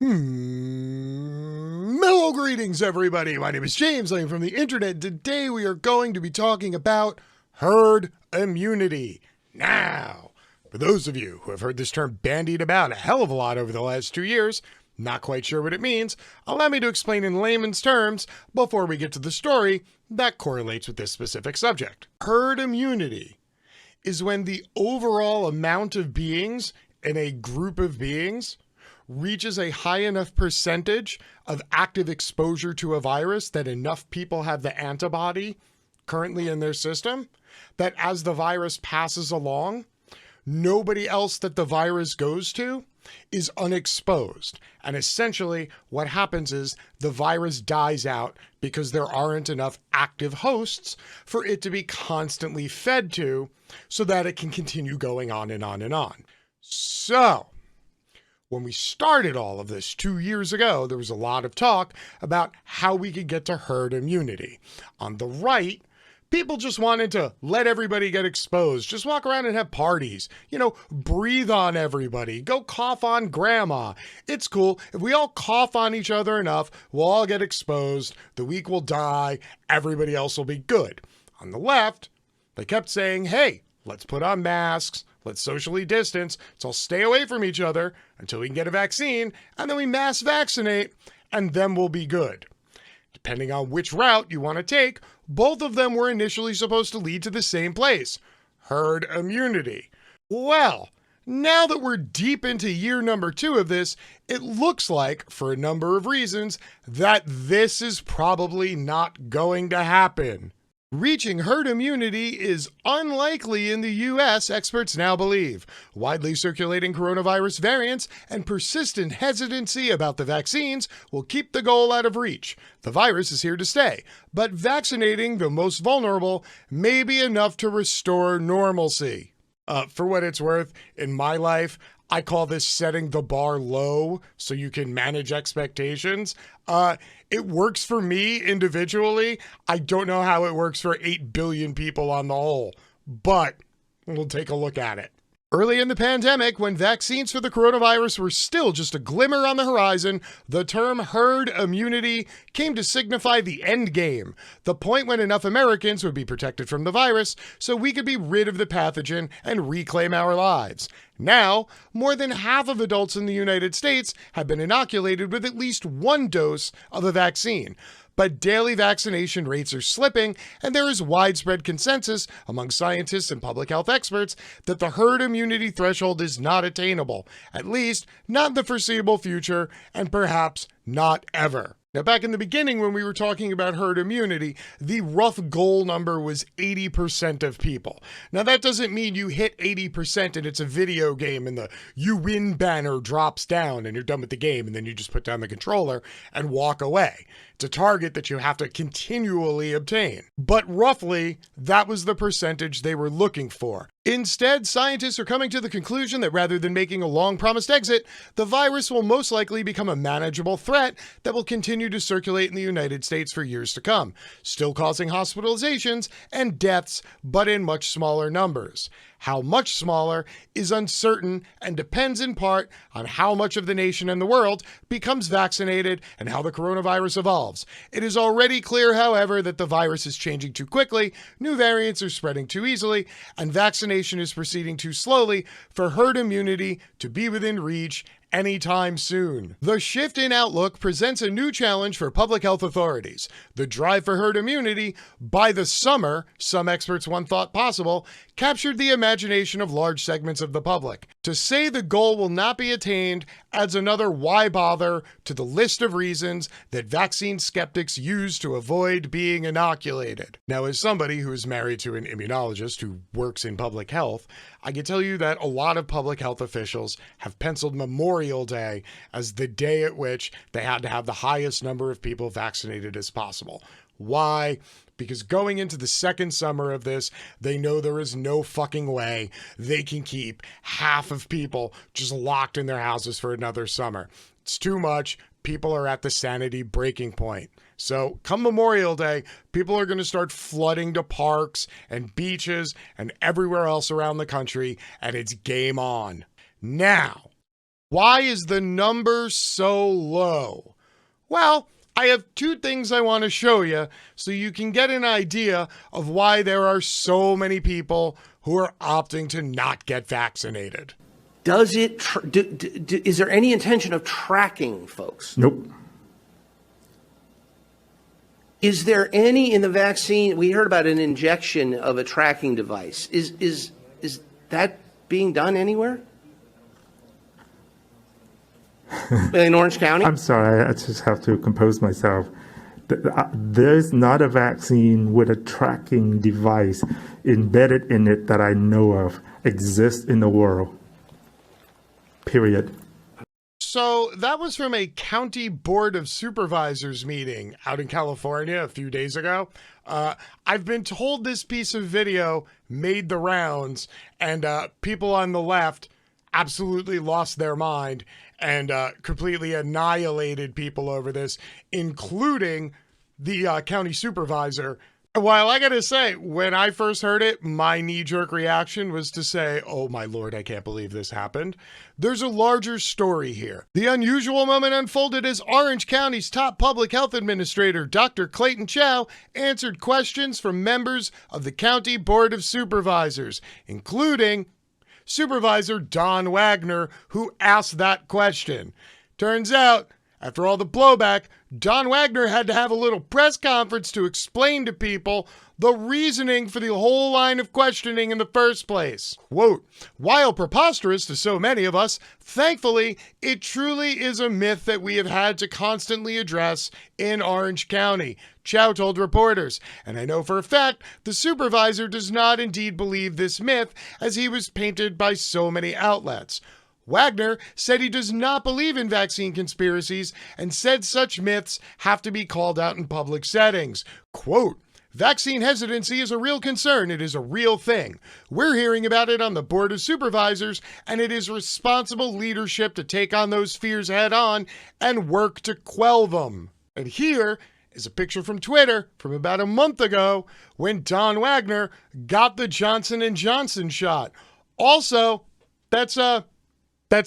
Hello, greetings, everybody. My name is James. I'm from the internet. Today we are going to be talking about herd immunity. Now, for those of you who have heard this term bandied about a hell of a lot over the last 2 years, not quite sure what it means, allow me to explain in layman's terms before we get to the story that correlates with this specific subject. Herd immunity is when the overall amount of beings in a group of beings reaches a high enough percentage of active exposure to a virus that enough people have the antibody currently in their system that as the virus passes along, nobody else that the virus goes to is unexposed. And essentially what happens is the virus dies out because there aren't enough active hosts for it to be constantly fed to so that it can continue going on and on and on. So, when we started all of this 2 years ago, there was a lot of talk about how we could get to herd immunity. On the right, people just wanted to let everybody get exposed, just walk around and have parties, breathe on everybody, go cough on grandma. It's cool. If we all cough on each other enough, we'll all get exposed, the weak will die, everybody else will be good. On the left, they kept saying, hey, let's put on masks, let's socially distance, let's all stay away from each other until we can get a vaccine, and then we mass vaccinate, and then we'll be good. Depending on which route you want to take, both of them were initially supposed to lead to the same place, herd immunity. Well, now that we're deep into year number 2 of this, it looks like, for a number of reasons, that this is probably not going to happen. Reaching herd immunity is unlikely in the US, experts now believe. Widely circulating coronavirus variants and persistent hesitancy about the vaccines will keep the goal out of reach. The virus is here to stay, but vaccinating the most vulnerable may be enough to restore normalcy. For what it's worth, in my life, I call this setting the bar low so you can manage expectations. It works for me individually. I don't know how it works for 8 billion people on the whole, but we'll take a look at it. Early in the pandemic, when vaccines for the coronavirus were still just a glimmer on the horizon, the term herd immunity came to signify the end game, the point when enough Americans would be protected from the virus so we could be rid of the pathogen and reclaim our lives. Now, more than half of adults in the United States have been inoculated with at least one dose of a vaccine. But daily vaccination rates are slipping, and there is widespread consensus among scientists and public health experts that the herd immunity threshold is not attainable, at least not in the foreseeable future, and perhaps not ever. Now, back in the beginning when we were talking about herd immunity, the rough goal number was 80% of people. Now, that doesn't mean you hit 80% and it's a video game and the "you win" banner drops down and you're done with the game and then you just put down the controller and walk away. It's a target that you have to continually obtain. But roughly, that was the percentage they were looking for. Instead, scientists are coming to the conclusion that rather than making a long-promised exit, the virus will most likely become a manageable threat that will continue to circulate in the United States for years to come, still causing hospitalizations and deaths, but in much smaller numbers. How much smaller is uncertain and depends in part on how much of the nation and the world becomes vaccinated and how the coronavirus evolves. It is already clear, however, that the virus is changing too quickly, new variants are spreading too easily, and vaccination is proceeding too slowly for herd immunity to be within reach anytime soon. The shift in outlook presents a new challenge for public health authorities. The drive for herd immunity, by the summer, some experts once thought possible, captured the imagination of large segments of the public. To say the goal will not be attained adds another why bother to the list of reasons that vaccine skeptics use to avoid being inoculated. Now, as somebody who is married to an immunologist who works in public health, I can tell you that a lot of public health officials have penciled Memorial Day as the day at which they had to have the highest number of people vaccinated as possible. Why? Because going into the second summer of this, they know there is no fucking way they can keep half of people just locked in their houses for another summer. It's too much. People are at the sanity breaking point. So come Memorial Day, people are going to start flooding to parks and beaches and everywhere else around the country, and it's game on. Now, Why is the number so low? Well, I have two things I want to show you so you can get an idea of why there are so many people who are opting to not get vaccinated. Does it, is there any intention of tracking folks? Nope. Is there any in the vaccine? We heard about an injection of a tracking device. Is that being done anywhere? In Orange County? I'm sorry, I just have to compose myself. There's not a vaccine with a tracking device embedded in it that I know of exists in the world. Period. So that was from a county board of supervisors meeting out in California a few days ago. I've been told this piece of video made the rounds, and people on the left absolutely lost their mind and completely annihilated people over this, including the county supervisor. While I gotta say, when I first heard it, my knee-jerk reaction was to say, oh my lord, I can't believe this happened. There's a larger story here. The unusual moment unfolded as Orange County's top public health administrator, Dr. Clayton Chow, answered questions from members of the County Board of Supervisors, including Supervisor Don Wagner, who asked that question. Turns out, after all the blowback, Don Wagner had to have a little press conference to explain to people the reasoning for the whole line of questioning in the first place. Quote, while preposterous to so many of us, thankfully, it truly is a myth that we have had to constantly address in Orange County, Chow told reporters. And I know for a fact the supervisor does not indeed believe this myth as he was painted by so many outlets. Wagner said he does not believe in vaccine conspiracies and said such myths have to be called out in public settings. Quote, vaccine hesitancy is a real concern. It is a real thing. We're hearing about it on the Board of Supervisors, and it is responsible leadership to take on those fears head on and work to quell them. And here is a picture from Twitter from about a month ago when Don Wagner got the Johnson & Johnson shot. Also, that's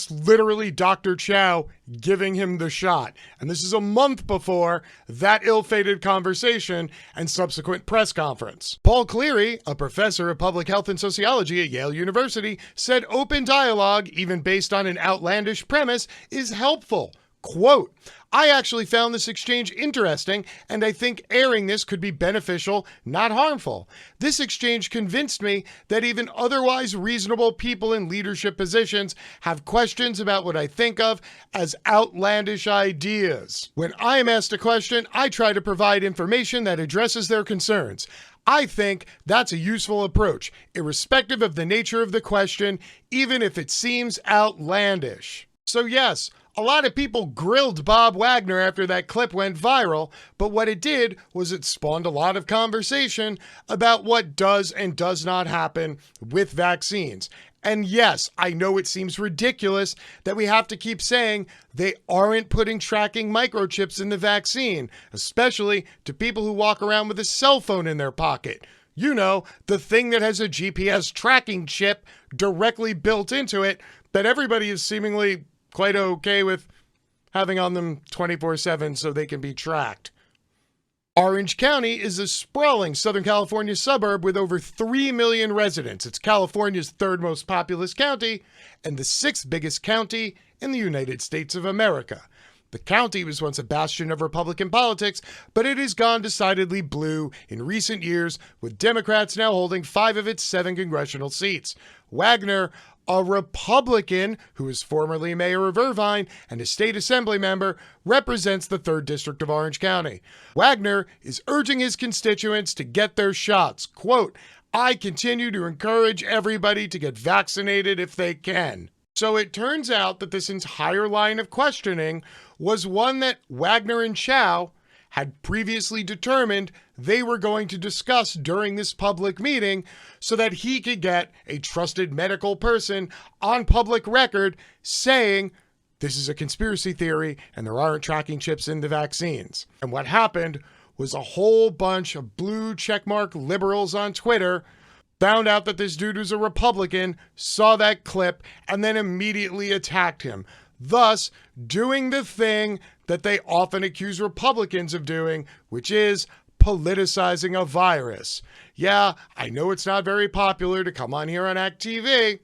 literally Dr. Chow giving him the shot. And this is a month before that ill-fated conversation and subsequent press conference. Paul Cleary, a professor of public health and sociology at Yale University, said open dialogue, even based on an outlandish premise, is helpful. Quote, I actually found this exchange interesting, and I think airing this could be beneficial, not harmful. This exchange convinced me that even otherwise reasonable people in leadership positions have questions about what I think of as outlandish ideas. When I am asked a question, I try to provide information that addresses their concerns. I think that's a useful approach, irrespective of the nature of the question, even if it seems outlandish. So yes, a lot of people grilled Bob Wagner after that clip went viral, but what it did was it spawned a lot of conversation about what does and does not happen with vaccines. And yes, I know it seems ridiculous that we have to keep saying they aren't putting tracking microchips in the vaccine, especially to people who walk around with a cell phone in their pocket. You know, the thing that has a GPS tracking chip directly built into it that everybody is seemingly quite okay with having on them 24/7 so they can be tracked. Orange County is a sprawling Southern California suburb with over 3 million residents. It's California's third most populous county and the sixth biggest county in the United States of America. The county was once a bastion of Republican politics, but it has gone decidedly blue in recent years, with Democrats now holding 5 of its 7 congressional seats. Wagner, a Republican who was formerly mayor of Irvine and a state assembly member, represents the 3rd District of Orange County. Wagner is urging his constituents to get their shots. Quote, I continue to encourage everybody to get vaccinated if they can. So it turns out that this entire line of questioning was one that Wagner and Chow had previously determined they were going to discuss during this public meeting so that he could get a trusted medical person on public record saying this is a conspiracy theory and there aren't tracking chips in the vaccines. And what happened was a whole bunch of blue checkmark liberals on Twitter found out that this dude was a Republican, saw that clip, and then immediately attacked him. thus doing the thing that they often accuse Republicans of doing, which is politicizing a virus. Yeah, I know it's not very popular to come on here on act.tv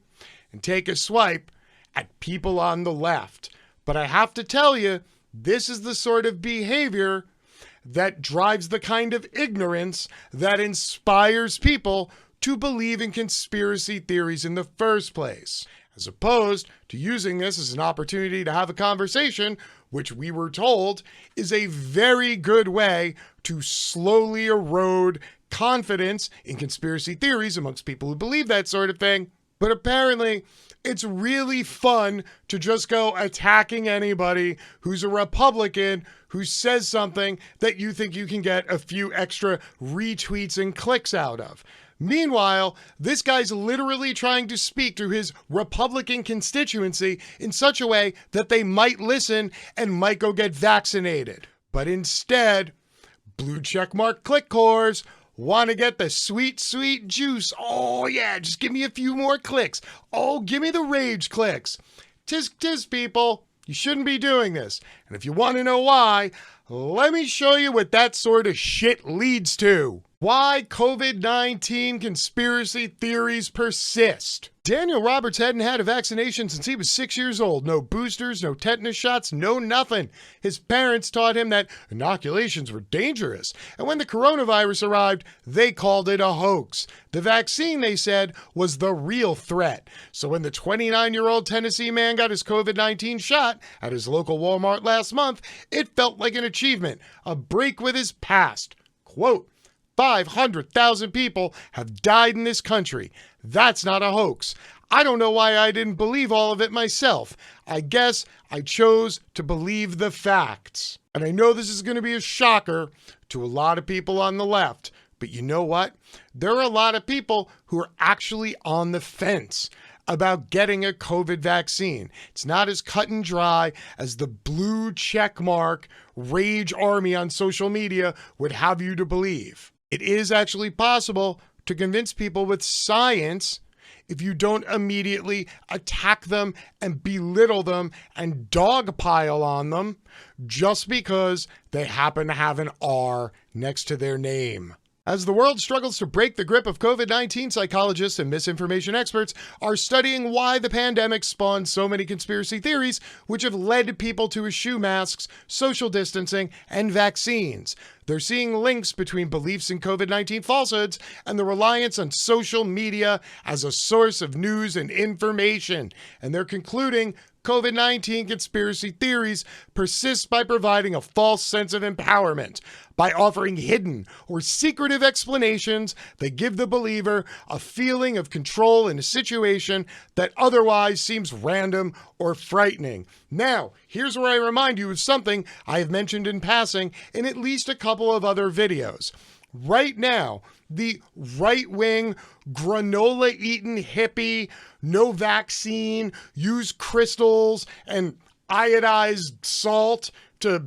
and take a swipe at people on the left, but I have to tell you, this is the sort of behavior that drives the kind of ignorance that inspires people to believe in conspiracy theories in the first place, as opposed to using this as an opportunity to have a conversation, which we were told is a very good way to slowly erode confidence in conspiracy theories amongst people who believe that sort of thing. But apparently, it's really fun to just go attacking anybody who's a Republican who says something that you think you can get a few extra retweets and clicks out of. Meanwhile, this guy's literally trying to speak to his Republican constituency in such a way that they might listen and might go get vaccinated. But instead, blue checkmark click cores want to get the sweet, sweet juice. Oh yeah, just give me a few more clicks. Oh, give me the rage clicks. Tisk people, you shouldn't be doing this. And if you want to know why, let me show you what that sort of shit leads to. Why COVID-19 conspiracy theories persist. Daniel Roberts hadn't had a vaccination since he was 6 years old. No boosters, no tetanus shots, no nothing. His parents taught him that inoculations were dangerous. And when the coronavirus arrived, they called it a hoax. The vaccine, they said, was the real threat. So when the 29-year-old Tennessee man got his COVID-19 shot at his local Walmart last month, it felt like an achievement, a break with his past. Quote, 500,000 people have died in this country. That's not a hoax. I don't know why I didn't believe all of it myself. I guess I chose to believe the facts. And I know this is going to be a shocker to a lot of people on the left, but you know what? There are a lot of people who are actually on the fence about getting a COVID vaccine. It's not as cut and dry as the blue checkmark rage army on social media would have you to believe. It is actually possible to convince people with science if you don't immediately attack them and belittle them and dogpile on them just because they happen to have an R next to their name. As the world struggles to break the grip of COVID-19, psychologists and misinformation experts are studying why the pandemic spawned so many conspiracy theories, which have led people to eschew masks, social distancing, and vaccines. They're seeing links between beliefs in COVID-19 falsehoods and the reliance on social media as a source of news and information. And they're concluding COVID-19 conspiracy theories persist by providing a false sense of empowerment, by offering hidden or secretive explanations that give the believer a feeling of control in a situation that otherwise seems random or frightening. Now, here's where I remind you of something I have mentioned in passing in at least a couple of other videos. Right now, the right-wing, granola-eating hippie, no vaccine, use crystals and iodized salt to,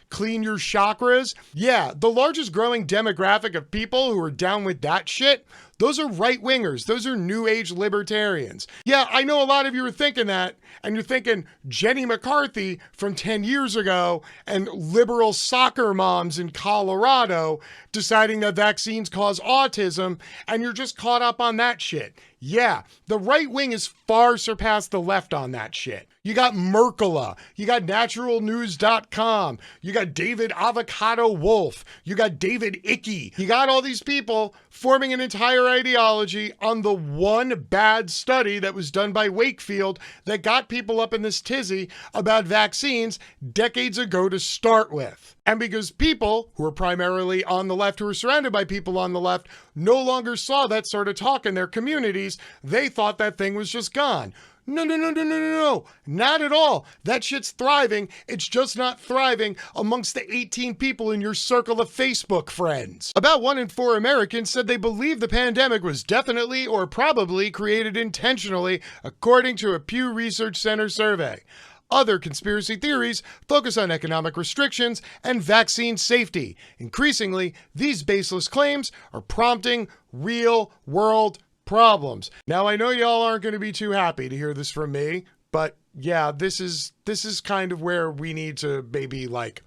clean your chakras. Yeah, the largest growing demographic of people who are down with that shit, those are right-wingers. Those are new age libertarians. Yeah, I know a lot of you are thinking that, and you're thinking Jenny McCarthy from 10 years ago and liberal soccer moms in Colorado deciding that vaccines cause autism, and you're just caught up on that shit. Yeah, the right wing has far surpassed the left on that shit. You got Merkala, you got naturalnews.com, you got David Avocado Wolf, you got David Icky. You got all these people forming an entire ideology on the one bad study that was done by Wakefield that got people up in this tizzy about vaccines decades ago to start with. And because people who are primarily on the left, who are surrounded by people on the left, no longer saw that sort of talk in their communities, they thought that thing was just gone. No, not at all. That shit's thriving. It's just not thriving amongst the 18 people in your circle of Facebook friends. About 1 in 4 Americans said they believe the pandemic was definitely or probably created intentionally, according to a Pew Research Center survey. Other conspiracy theories focus on economic restrictions and vaccine safety. Increasingly, these baseless claims are prompting real-world problems. Now, I know y'all aren't going to be too happy to hear this from me, but yeah, this is kind of where we need to maybe like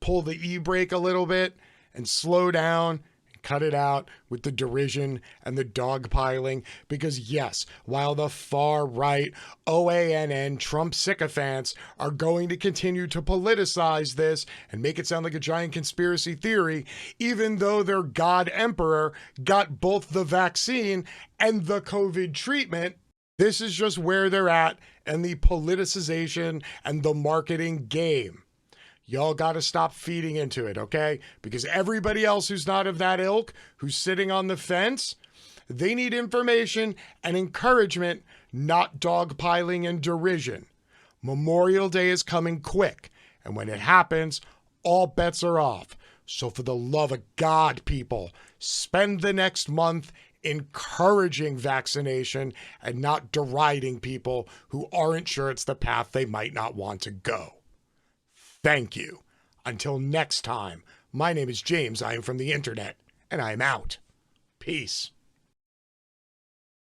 pull the e-brake a little bit and slow down, cut it out with the derision and the dogpiling. Because yes, while the far right OANN Trump sycophants are going to continue to politicize this and make it sound like a giant conspiracy theory, even though their god emperor got both the vaccine and the COVID treatment, this is just where they're at and the politicization and the marketing game. Y'all got to stop feeding into it, okay? Because everybody else who's not of that ilk, who's sitting on the fence, they need information and encouragement, not dogpiling and derision. Memorial Day is coming quick, and when it happens, all bets are off. So for the love of God, people, spend the next month encouraging vaccination and not deriding people who aren't sure it's the path they might not want to go. Thank you. Until next time, my name is James. I am from the internet, and I'm out. Peace.